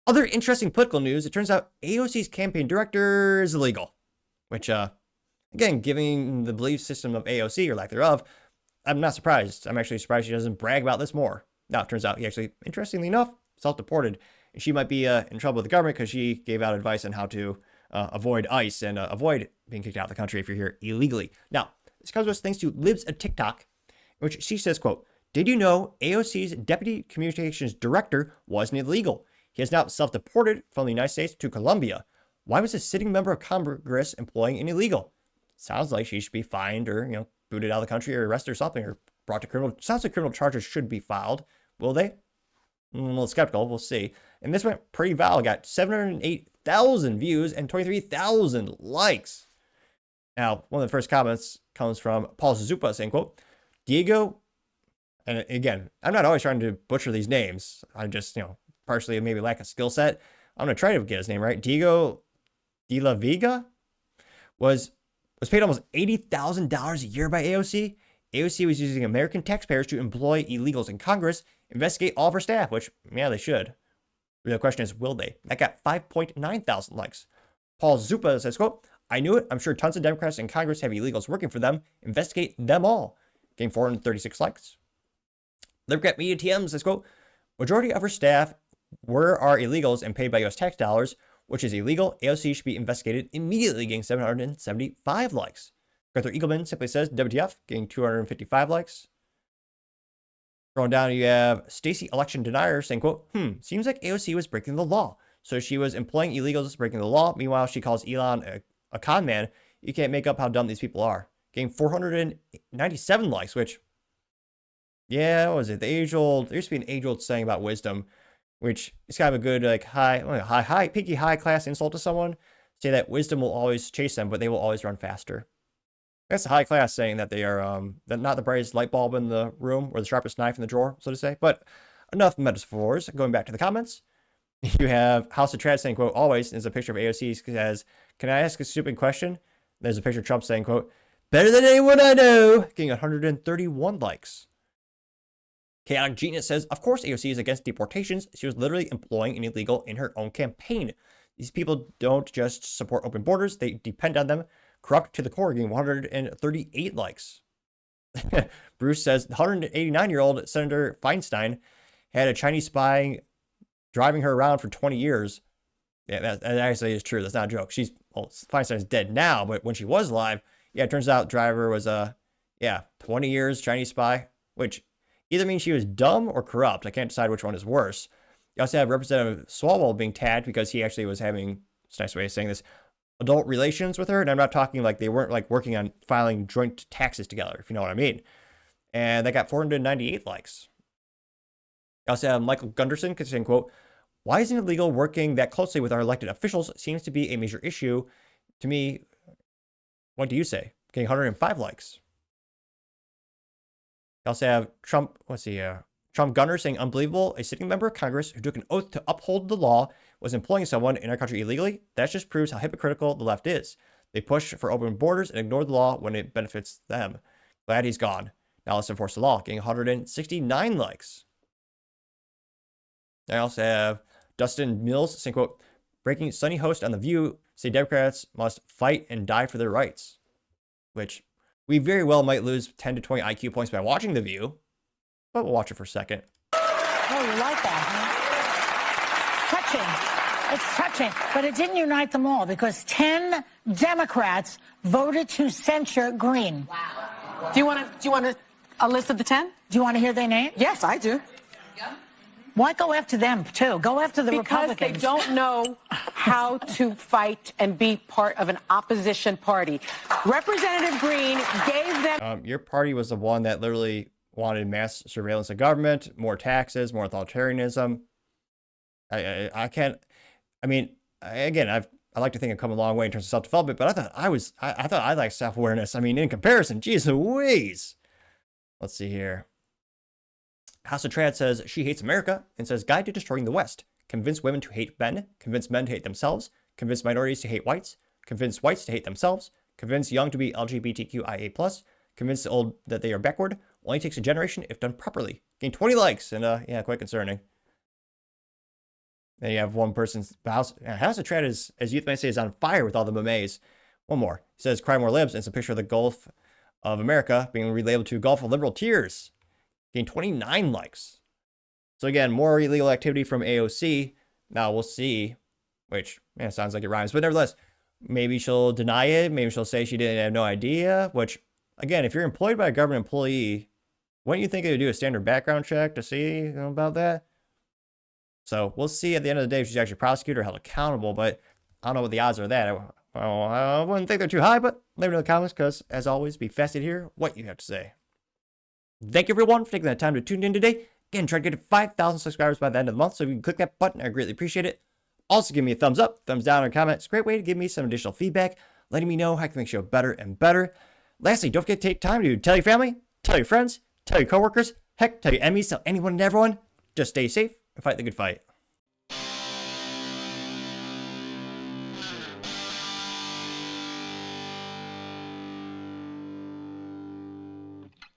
Other interesting political news, it turns out AOC's campaign director is illegal, which, again, given the belief system of AOC or lack thereof, I'm not surprised. I'm actually surprised she doesn't brag about this more. Now, it turns out he actually, interestingly enough, self-deported. And she might be in trouble with the government because she gave out advice on how to avoid ICE and avoid being kicked out of the country if you're here illegally. Now, this comes to us thanks to Libs at TikTok, in which she says, quote, "Did you know AOC's Deputy Communications Director wasn't illegal? He is now self-deported from the United States to Colombia. Why was a sitting member of Congress employing an illegal? Sounds like she should be fined or, booted out of the country or arrested or something or brought to criminal. Sounds like criminal charges should be filed. Will they? I'm a little skeptical. We'll see. And this went pretty viral. Got 708,000 views and 23,000 likes. Now, one of the first comments comes from Paul Zupa saying, quote, Diego, and again, I'm not always trying to butcher these names. I just, partially maybe lack a skill set. I'm going to try to get his name right. Diego de la Vega was paid almost $80,000 a year by AOC. AOC was using American taxpayers to employ illegals in Congress, investigate all of her staff, which, yeah, they should. The question is, will they? That got 5.9 thousand likes. Paul Zupa says, quote, I knew it. I'm sure tons of Democrats in Congress have illegals working for them. Investigate them all. Gained 436 likes. Democrat Media TM says, quote, majority of her staff are illegals and paid by U.S. tax dollars, which is illegal. AOC should be investigated immediately, getting 775 likes. Arthur Eagleman simply says, WTF, getting 255 likes. Going down, you have Stacey Election Denier saying, quote, seems like AOC was breaking the law. So she was employing illegals breaking the law. Meanwhile, she calls Elon a con man. You can't make up how dumb these people are. Getting 497 likes, which, yeah, what was it? The age-old, there used to be an age-old saying about wisdom, which is kind of a good, like, pinky high-class insult to someone. Say that wisdom will always chase them, but they will always run faster. That's a high-class saying that they are not the brightest light bulb in the room or the sharpest knife in the drawer, so to say. But enough metaphors. Going back to the comments, you have House of Trad saying, quote, always, is a picture of AOC says, can I ask a stupid question? There's a picture of Trump saying, quote, better than anyone I know, getting 131 likes. Chaotic Genius says, of course AOC is against deportations. She was literally employing an illegal in her own campaign. These people don't just support open borders, they depend on them. Corrupt to the core, getting 138 likes. Bruce says, 189-year-old Senator Feinstein had a Chinese spy driving her around for 20 years. Yeah, that actually is true. That's not a joke. Feinstein's dead now, but when she was alive, yeah, it turns out driver was 20 years Chinese spy, which either means she was dumb or corrupt. I can't decide which one is worse. You also have Representative Swalwell being tagged because he actually was having, it's a nice way of saying this, adult relations with her. And I'm not talking like they weren't like working on filing joint taxes together, if you know what I mean. And they got 498 likes. You also have Michael Gunderson saying, quote, why isn't it legal working that closely with our elected officials? Seems to be a major issue. To me, what do you say? Getting 105 likes. You also have Trump, Trump Gunner saying, unbelievable. A sitting member of Congress who took an oath to uphold the law was employing someone in our country illegally. That just proves how hypocritical the left is. They push for open borders and ignore the law when it benefits them. Glad he's gone. Now let's enforce the law, getting 169 likes. I also have Dustin Mills saying, quote, breaking Sunny host on The View, say Democrats must fight and die for their rights. Which we very well might lose 10 to 20 IQ points by watching The View, but we'll watch it for a second. Oh, you like that, huh? Touching. It's touching. But it didn't unite them all because 10 Democrats voted to censure Green. Wow. Do you want a list of the 10? Do you want to hear their names? Yes, I do. Yeah. Why go after them, too? Go after the Republicans. Because they don't know how to fight and be part of an opposition party. Representative Green gave them... Your party was the one that literally wanted mass surveillance of government, more taxes, more authoritarianism. I can't... I mean, again, I like to think I've come a long way in terms of self-development, but I thought I liked self-awareness. I mean, in comparison, geez Louise. Let's see here. House of Trad says she hates America and says guide to destroying the West. Convince women to hate men. Convince men to hate themselves. Convince minorities to hate whites. Convince whites to hate themselves. Convince young to be LGBTQIA+. Convince the old that they are backward. Only takes a generation if done properly. Gain 20 likes and yeah, quite concerning. Then you have one person's house of trad as youth may say, is on fire with all the memes. One more. It says, cry more libs. And it's a picture of the Gulf of America being relabeled to Gulf of Liberal Tears. Getting 29 likes. So again, more illegal activity from AOC. Now we'll see, which sounds like it rhymes, but nevertheless, maybe she'll deny it. Maybe she'll say she didn't have no idea, which again, if you're employed by a government employee, wouldn't you think they would do a standard background check to see about that? So we'll see at the end of the day if she's actually prosecuted or held accountable, but I don't know what the odds are of that. I wouldn't think they're too high, but let me know in the comments because, as always, be fascinated to hear what you have to say. Thank you, everyone, for taking the time to tune in today. Again, try to get to 5,000 subscribers by the end of the month, so if you can click that button, I greatly appreciate it. Also, give me a thumbs up, thumbs down, or comment. It's a great way to give me some additional feedback, letting me know how I can make the show better and better. Lastly, don't forget to take time to tell your family, tell your friends, tell your coworkers, heck, tell your enemies, tell anyone and everyone. Just stay safe and fight the good fight.